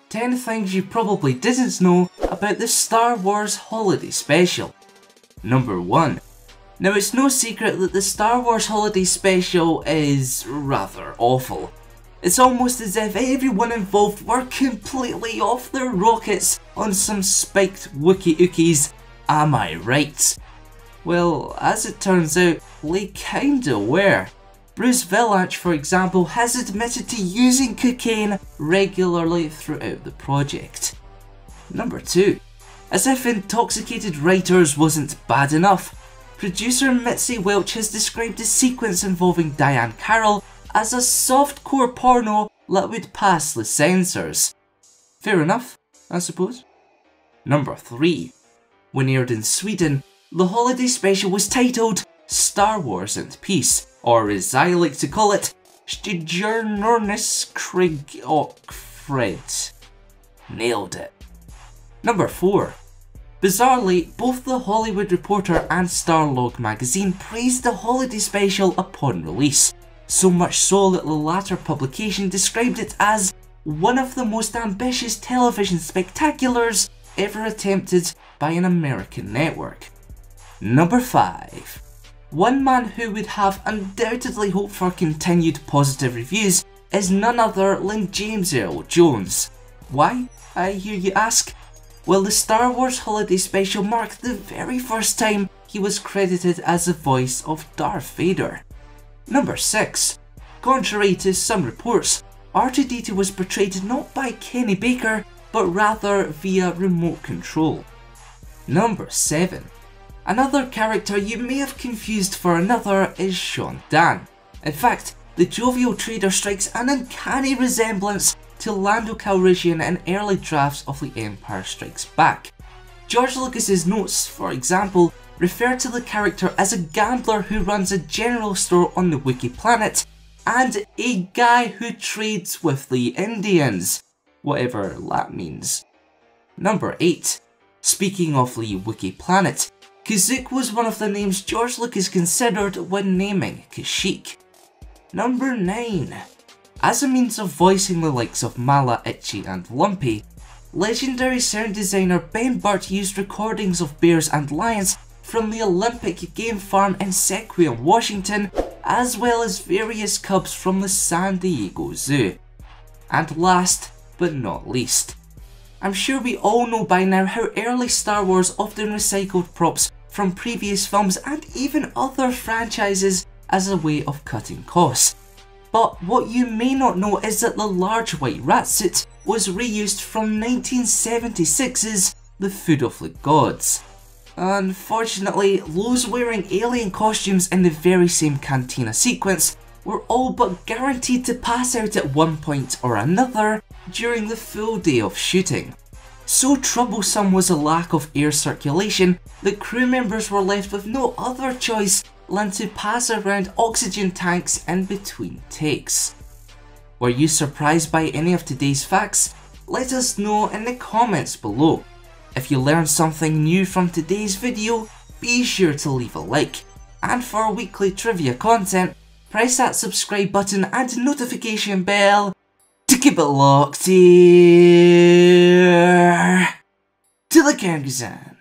10 things you probably didn't know about the Star Wars Holiday Special. Number 1. Now it's no secret that the Star Wars Holiday Special is rather awful. It's almost as if everyone involved were completely off their rockets on some spiked Wookie Ookies, am I right? Well, as it turns out, they kinda were. Bruce Vilanch, for example, has admitted to using cocaine regularly throughout the project. Number 2. As if intoxicated writers wasn't bad enough, producer Mitzi Welch has described a sequence involving Diane Carroll as a softcore porno that would pass the censors. Fair enough, I suppose. Number 3. When aired in Sweden, the holiday special was titled Star Wars and Peace, or as I like to call it, Stjärnornas krig och fred. Nailed it. Number 4. Bizarrely, both The Hollywood Reporter and Starlog magazine praised the holiday special upon release, so much so that the latter publication described it as one of the most ambitious television spectaculars ever attempted by an American network. Number 5. One man who would have undoubtedly hoped for continued positive reviews is none other than James Earl Jones. Why, I hear you ask? Well, the Star Wars Holiday Special marked the very first time he was credited as the voice of Darth Vader. Number 6. Contrary to some reports, R2-D2 was portrayed not by Kenny Baker, but rather via remote control. Number 7. Another character you may have confused for another is Sean Dan. In fact, the jovial trader strikes an uncanny resemblance to Lando Calrissian in early drafts of The Empire Strikes Back. George Lucas's notes, for example, refer to the character as a gambler who runs a general store on the Wookiee planet and a guy who trades with the Indians, whatever that means. Number 8. Speaking of the Wookiee planet, Kashyyyk was one of the names George Lucas considered when naming Kashyyyk. Number 9. As a means of voicing the likes of Mala, Itchy and Lumpy, legendary sound designer Ben Burtt used recordings of bears and lions from the Olympic Game Farm in Sequoia, Washington, as well as various cubs from the San Diego Zoo. And last but not least, I'm sure we all know by now how early Star Wars often recycled props from previous films and even other franchises as a way of cutting costs. But what you may not know is that the large white rat suit was reused from 1976's The Food of the Gods. Unfortunately, those wearing alien costumes in the very same cantina sequence were all but guaranteed to pass out at one point or another during the full day of shooting. So troublesome was the lack of air circulation that crew members were left with no other choice than to pass around oxygen tanks in between takes. Were you surprised by any of today's facts? Let us know in the comments below. If you learned something new from today's video, be sure to leave a like. And for weekly trivia content, press that subscribe button and notification bell to keep it locked here to the Kyrgyzstan.